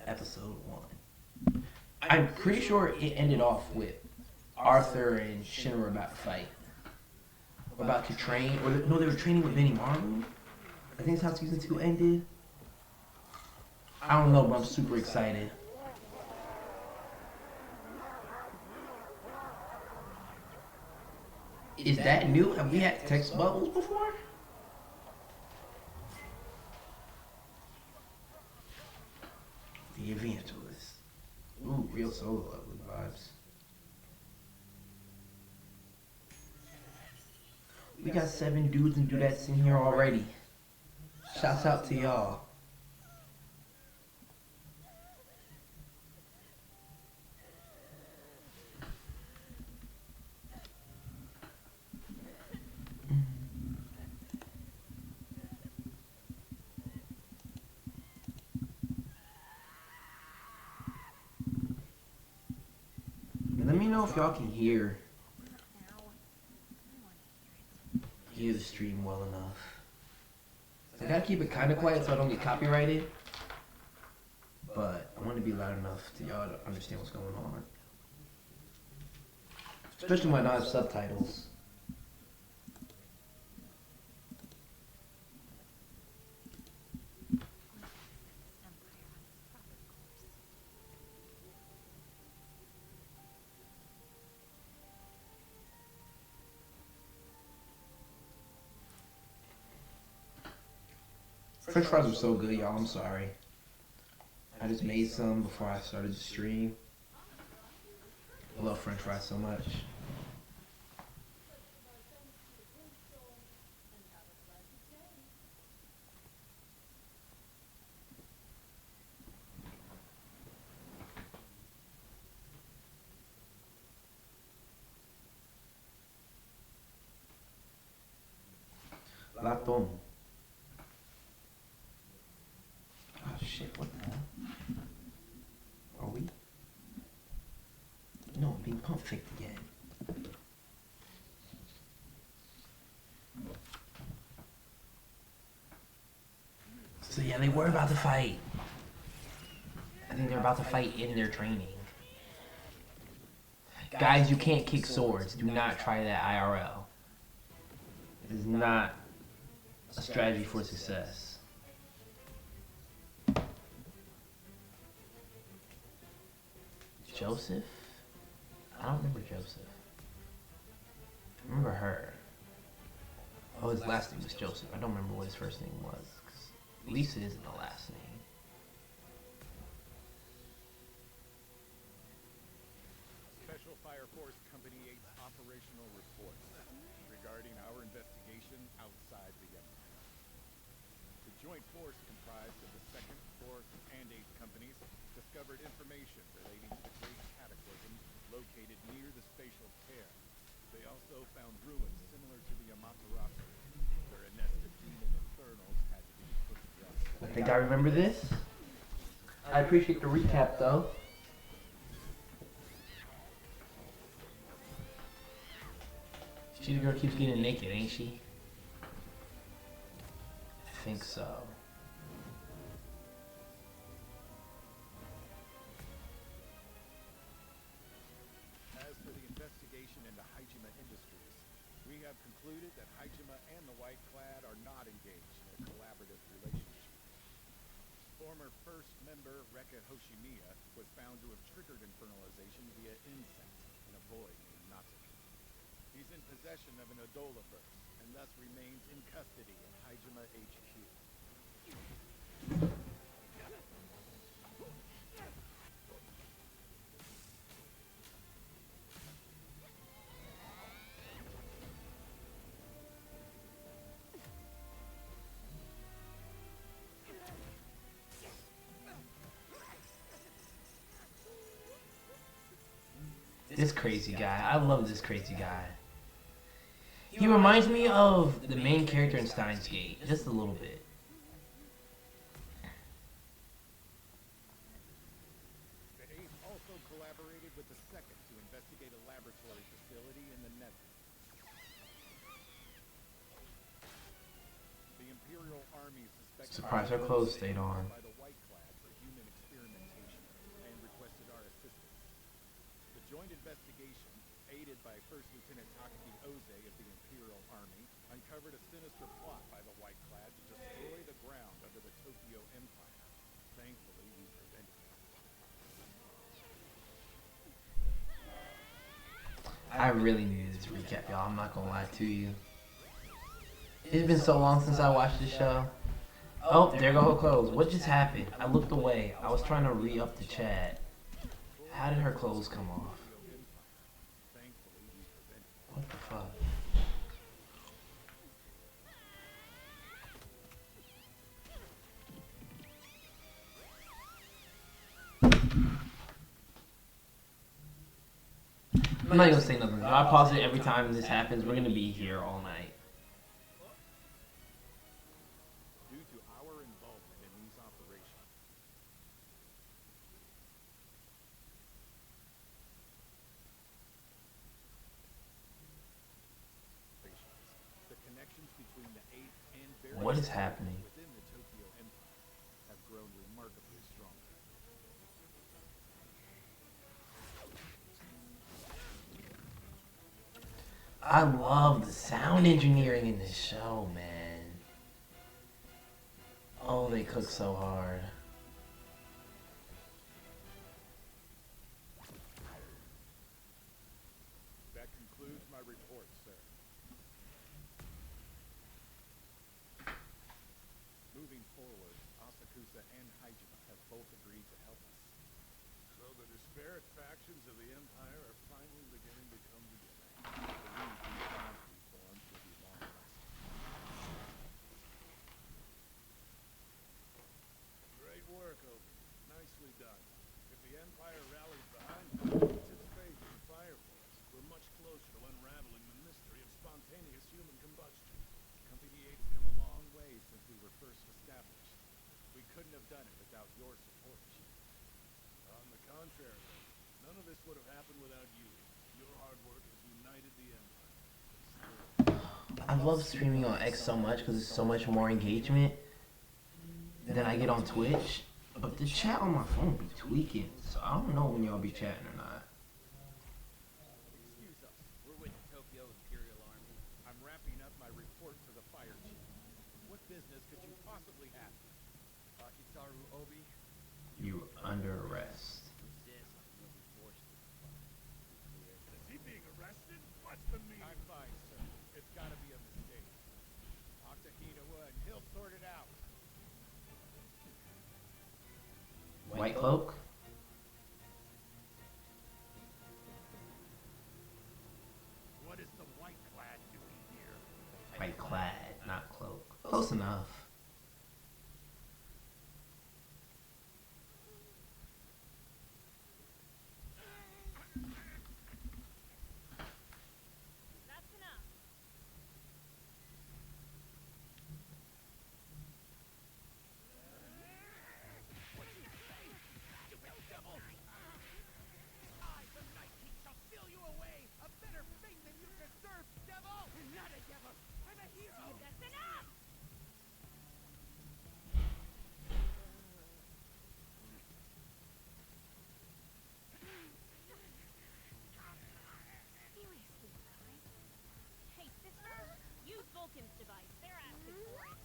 episode 1. I'm pretty sure it ended off with Arthur and Shinra about to fight. Or about to train. Or no, they were training with Benimaru. I think that's how season 2 ended. I don't know, but I'm super excited. Is that new? Have we had text bubbles before? The Evangelist. Ooh, real solo leveling vibes. We got 7 dudes and dudettes in here already. Shouts out to y'all. Let me know if y'all can hear the stream well enough. I gotta keep it kind of quiet so I don't get copyrighted. But I want to be loud enough to y'all to understand what's going on. Especially when I don't have subtitles. French fries are so good, y'all. I'm sorry. I just made some before I started the stream. I love French fries so much. Latom. Oh shit, what the hell? Are we? No, I'm being pump faked again. So yeah, they were about to fight. I think they're about to fight in their training. Guys, you can't kick swords. Do not try that IRL. It is not a strategy for success. Joseph? I don't remember Joseph. I remember her. Oh, his last name was Joseph. I don't remember what his first name was. 'Cause Lisa isn't the last name. Special Fire Force Company 8's operational report regarding our investigation outside the Empire. The joint force comprised of the 2nd, 4th, and 8th companies discovered information relating to the Great Cataclysm located near the spatial tear. They also found ruins similar to the Amaterasu, where a nest of demon infernals had to be put to rest. I think I remember this. I appreciate the recap though. She the girl keeps getting naked, ain't she? I think so. As for the investigation into Haijima Industries, we have concluded that Haijima and the White Clad are not engaged in a collaborative relationship. Former first member Reka Hoshimiya was found to have triggered infernalization via insect in a void named Natsuki. He's in possession of an Adola burst and thus remains in custody at Haijima HQ. This crazy guy. I love this crazy guy. He reminds me of the main character in Steins Gate, just a little bit. The 8th also collaborated with the 2nd to investigate a laboratory facility in the Nether. The Imperial Army suspects Surprise, her clothes stayed on. by the White Clad for human experimentation. investigation, aided by First Lieutenant Takaki Oze of the Imperial Army, uncovered a sinister plot by the White Clad to destroy the ground under the Tokyo Empire. Thankfully, we prevented it. I really needed this recap, y'all. I'm not gonna lie to you. It's been so long since I watched this show. Oh, there go her clothes. What just happened? I looked away. I was trying to re-up the chat. How did her clothes come off? Thankfully, we prevented it. What the fuck? I'm not gonna say nothing. If I pause it every time this happens, we're gonna be here all night. Due to our involvement in these operations, the connections between the 8th and various What is happening? within the Tokyo Empire have grown remarkably stronger. I love the sound engineering in this show, man. Oh, they cook so hard. That concludes my report, sir. Moving forward, Asakusa and Hajime have both agreed to help us. So the disparate factions of the Empire are finally beginning to come together. I believe these bonds we formed will be long-lasting. Great work, Obi. Nicely done. If the Empire rallies behind us, puts its faith in the Fire Force, we're much closer to unraveling the mystery of spontaneous human combustion. Company 8's come a long way since we were first established. We couldn't have done it without your support, Chief. On the contrary, none of this would have happened without you. Your hard work has united the Empire. I love streaming on X so much because it's so much more engagement than I get on Twitch. But the chat on my phone be tweaking, so I don't know when y'all be chatting or not. Excuse us. We're with the Tokyo Imperial Army. I'm wrapping up my report to the Fire Chief. What business could you possibly have? Akitaru Obi, You under arrest. resist, you'll be forced to comply. Clear? is he being arrested? What's the meaning? I'm fine, sir. It's gotta be a mistake. Talk to Hinawa and he'll sort it out. White cloak? What is the White Clad doing here? White clad, not cloak. Close enough. That's enough. I, the Night King, shall steal you away! A better fate than you deserve, devil! I'm not a devil! I'm a hero! That's enough! Seriously, guys. Hey, sister, use Vulcan's device. They're asking for it.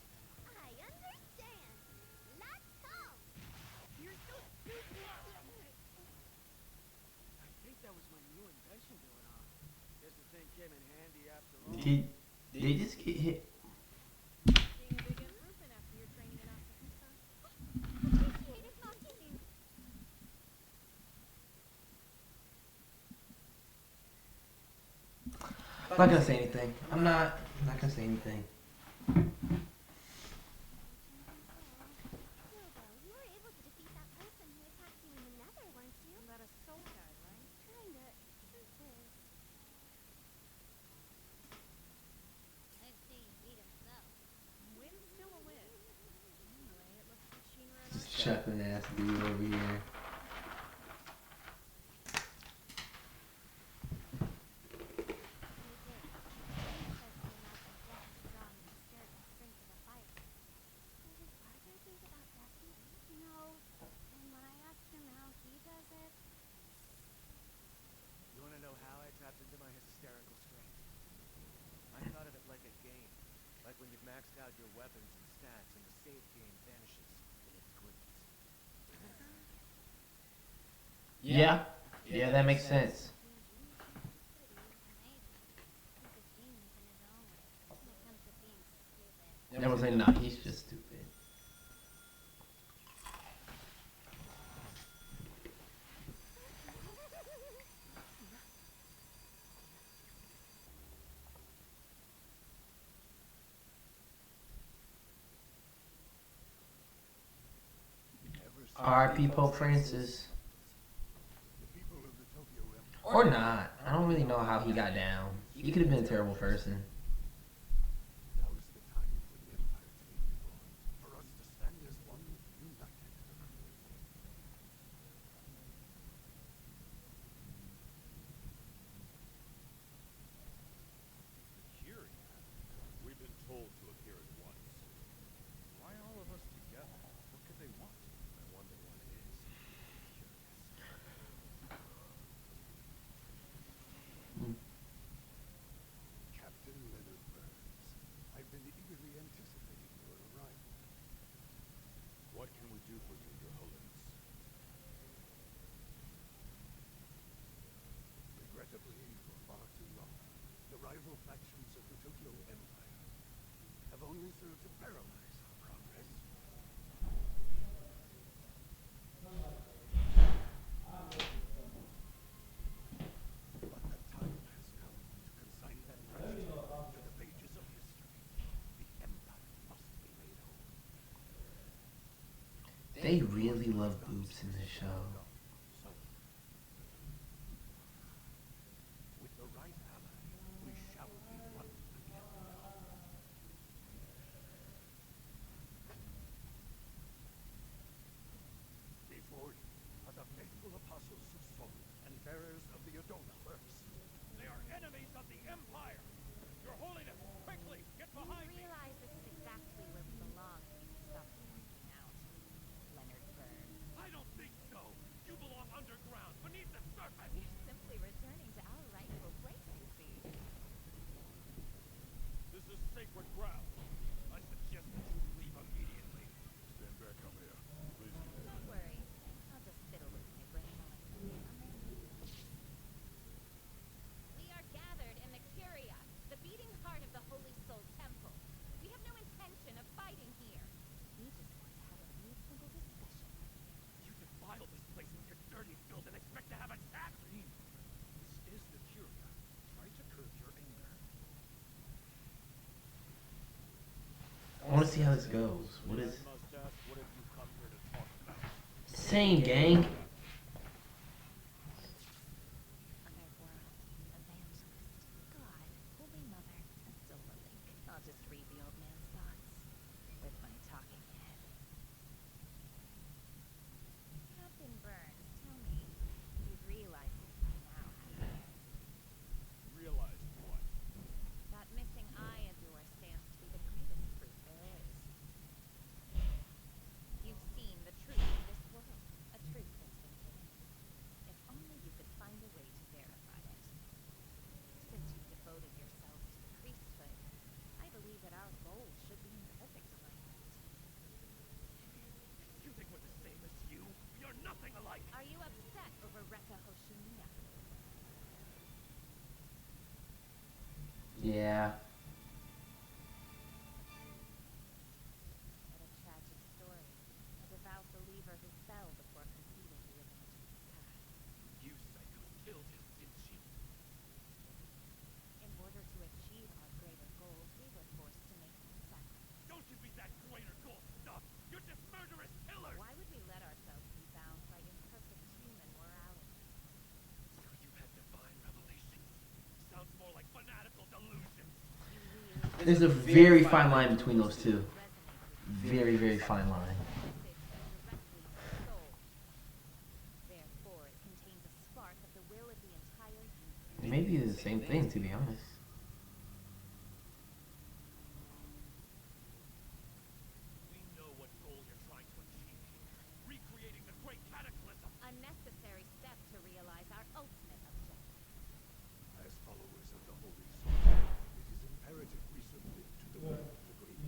I understand. Let's talk. You're so stupid. I think that was my new invention going on. Guess the thing came in handy after all. Did they just get hit? Seeing a big improvement after your training in Asakusa. Appreciate it, Maki. I'm not gonna say anything. I'm not gonna say anything. Bilbo, you were able to defeat that person who attacked you in the Nether, weren't you? That assault guy, right? Kinda. Truth is. I'd say he beat himself. Win's still a win. Anyway, it looks like Shinra and This Asakusa. chuckling ass dude over here. You did. He says you're not just as strong as the spirit and strength of a fire. Does his partner think about Becky? No. And when I ask him how he does it, You wanna maxed out your weapons and stats, and the save game vanishes in its goodness. Yeah. Yeah, that makes sense. Everyone's like, nah, he's just stupid. R.I.P. Pope Francis. The people of the Tokyo Empire. Or not. I don't really know how he got down. He could have been a terrible person. Now is the time for the Empire to be reborn, for us to stand as one, united. Curia? We've been told to appear at once. Why all of us together? What could they want? I wonder what it is. Captain Leonard Burns, I've been eagerly anticipating your arrival. What can we do for you, Your Holiness? Regrettably, for far too long, the rival factions of the Tokyo Empire have only served to paralyze our progress. But the time has come to consign that tragedy to the pages of history. The Empire must be made whole. They really love boobs in this show. So, with the right ally, we shall be one again. Before you are the faithful apostles of Sol and bearers of the Adona Verse. They are enemies of the Empire! Your Holiness, quickly, get You behind me! realize this is exactly where we belong if you stop freaking out. Leonard Burns. I don't think so! You belong underground, beneath the surface! You're simply returning to our rightful place, you see. This is sacred ground. I suggest that you leave immediately. Stand back up here. Please. Don't worry. I'll just fiddle with my brain while I focus on their needs. We are gathered in the Curia, the beating heart of the Holy Soul Temple. We have no intention of fighting here. We just want to have a reasonable discussion. You defile this place with your dirty filth and expect to have a chat? This is the Curia. Try to curb your anger. I want to see how this goes. What is... I must ask, what have you come here to talk about? Same, gang. Other world, evangelist, God, Holy Mother, a silver link. I'll just read the old man's thoughts with my talking head. Captain Burns, tell me, you've realized it by now, haven't you? Realize what? That missing eye of yours stands to be the greatest proof there is. You've seen the truth of this world, a truth that's been hidden. If only you could find a way to verify it. Since you've devoted yourself to the priesthood, I believe that our goals should be in perfect alignment. You think we're the same as you? We are nothing alike! Are you upset over Rekka Hoshinia? Yeah. What a tragic story. A devout believer who fell before completing the evangelist's path. You psycho killed him, didn't you? In order to achieve our greater goals, we were forced to make some sacrifices. Don't give me that greater goal stuff! You're just murderous killers! Why would we let ourselves be bound by imperfect human morality? So you had divine revelations? Sounds more like fanatical delusions! There's a very fine line between those two. Very, very fine line. Therefore, it contains a spark of the will of the entire universe. Maybe the same thing, to be honest. We know what goal you're trying to achieve here. Recreating the great cataclysm! A necessary step to realize our ultimate objective. As followers of the Holy Soul, it is imperative we submit to the will of the Great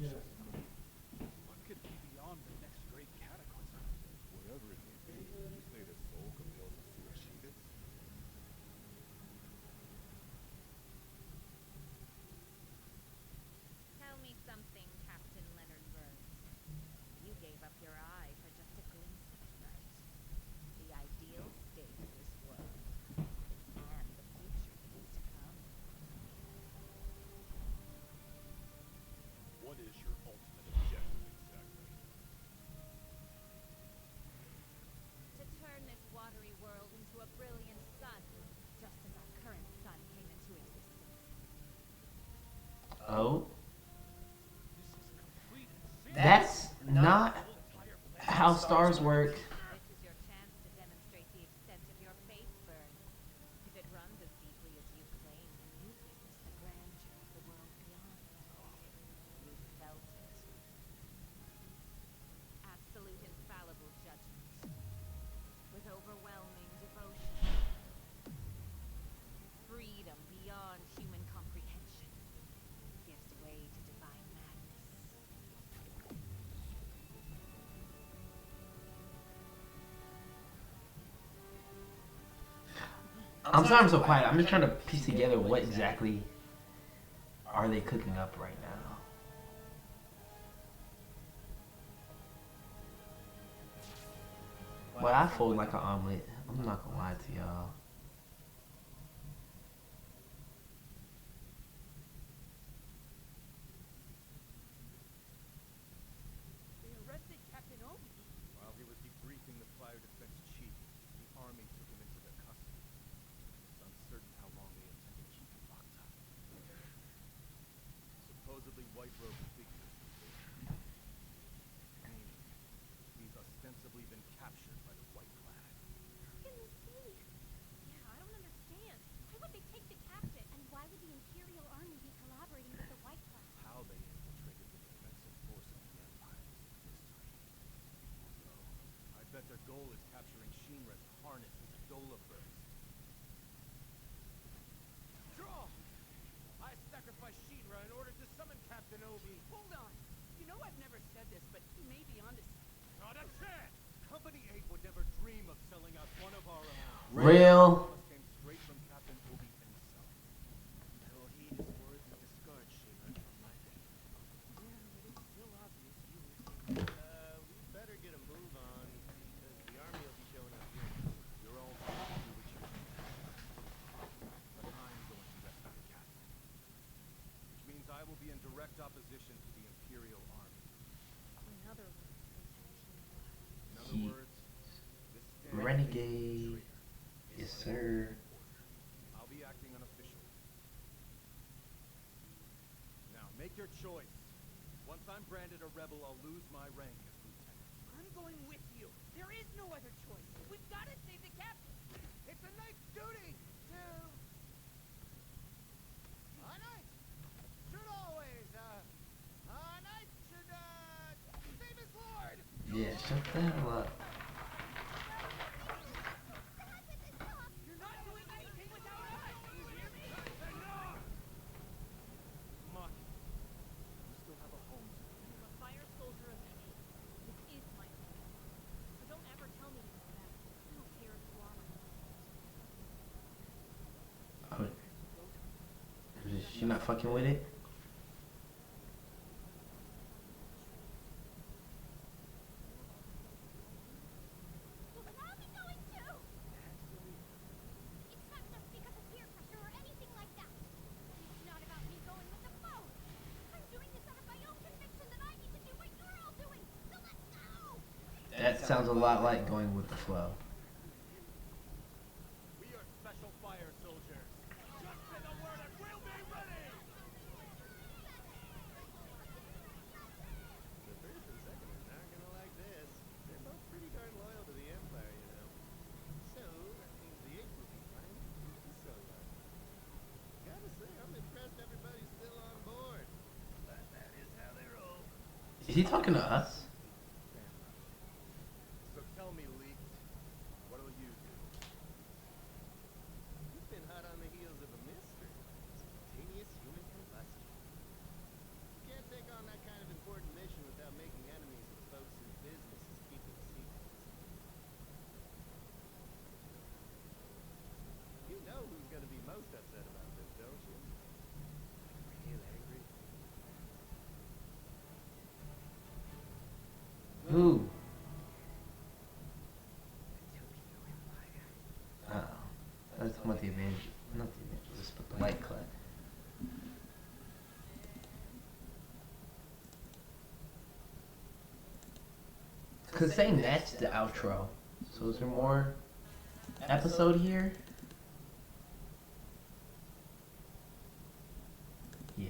Oh, This is complete insanity. that's not how stars work. This is your chance to demonstrate the extent of your faith, Burn. If it runs as deeply as you claim, then you witness the grandeur of the world beyond. You felt it. Absolute infallible judgment. With overwhelming devotion. Freedom beyond human comprehension. Gives way to divine madness. I'm sorry I'm so quiet. I'm just trying to piece together what exactly are they cooking up right now. Well, I fold like an omelet. I'm not gonna lie to y'all. They arrested Captain Obi. While he was debriefing the fire defense chief, the army took him into their custody. It's uncertain how long they intend to keep him locked up. Supposedly white-robed figures, meaning he's ostensibly been captured by the White Flag. How can this be? Yeah, I don't understand. Why would they take the captain? And why would the Imperial Army be collaborating with the White Flag? How they infiltrated the defensive force of the Empire is a mystery. Although, I bet their goal is capturing Shinra's harness into Dola Burst. Draw! I sacrificed Shinra in order to summon Captain Obi. Hold on. You know I've never said this, but he may be onto something. Not a chance! Company 8 would never dream of selling out one of our own. Real. Promise came straight from Captain Obi himself. No heed is worth to discard Shinra from my deck. Yeah, but it's still obvious you were thinking. We better get a move on, because the army will be showing up here. You're all free to do what you want. But I'm going to rescue the captain. Which means I will be in direct opposition to the Imperial Army. In other words, Lieutenant Shinra. In other He- words, this damn Renegade. traitor Yes, sir. I'll be acting unofficially. Now, make your choice. Once I'm branded a rebel, I'll lose my rank as lieutenant. I'm going with you. There is no other choice. We've got to save the captain. It's a knight's duty to... A knight should always, a knight should, save his lord! Yeah, shut the hell up. You're not doing anything without us! You hear me? Maki, you still have a home to go. I'm a fire soldier of the 8th. This is my home. So don't ever tell me to go back. I don't care if you are my husband. Oh, is she not fucking with it? Well, then I'll be going too! It's not just because of peer pressure or anything like that. It's not about me going with the flow. I'm doing this out of my own conviction that I need to do what you're all doing. So let's go! That sounds a lot like going with the flow. We are special fire soldiers. Just say the word and we'll be ready! The first and second are not gonna like this. They're both pretty darn loyal to the Empire, you know. So, that means the 8th will be fine. So, gotta say, I'm impressed everybody's still on board. But that is how they roll. Is he talking to us? So tell me, Leaked, what'll you do? You've been hot on the heels of a mystery. Spontaneous human combustion. You can't take on that kind of important mission without making enemies of the folks whose business is keeping secrets. You know who's gonna be most upset about this, don't you? Like real angry? Who? The Tokyo Empire. Oh. I was talking about the Avengers. Not the Avengers, but the White Clad. Cause saying that's the outro. So is there more episode here? Yeah.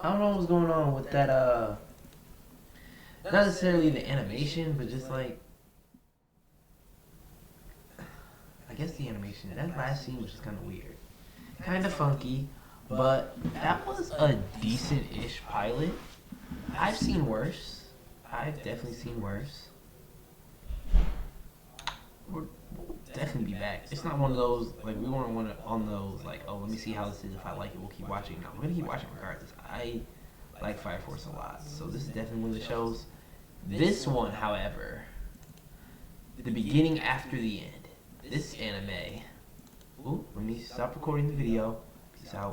I don't know what's going on with that. Not necessarily the animation, but just like, I guess the animation. That last scene was just kind of weird, kind of funky, but that was a decent-ish pilot. I've seen worse. I've definitely seen worse. We'll definitely be back. It's not one of those, like, we weren't one on those, like, oh, let me see how this is. If I like it, we'll keep watching. No, we're gonna keep watching regardless. I like Fire Force a lot, so this is definitely one of the shows. This one, however, the beginning after the end. This anime. Ooh, let me stop recording the video. Peace out.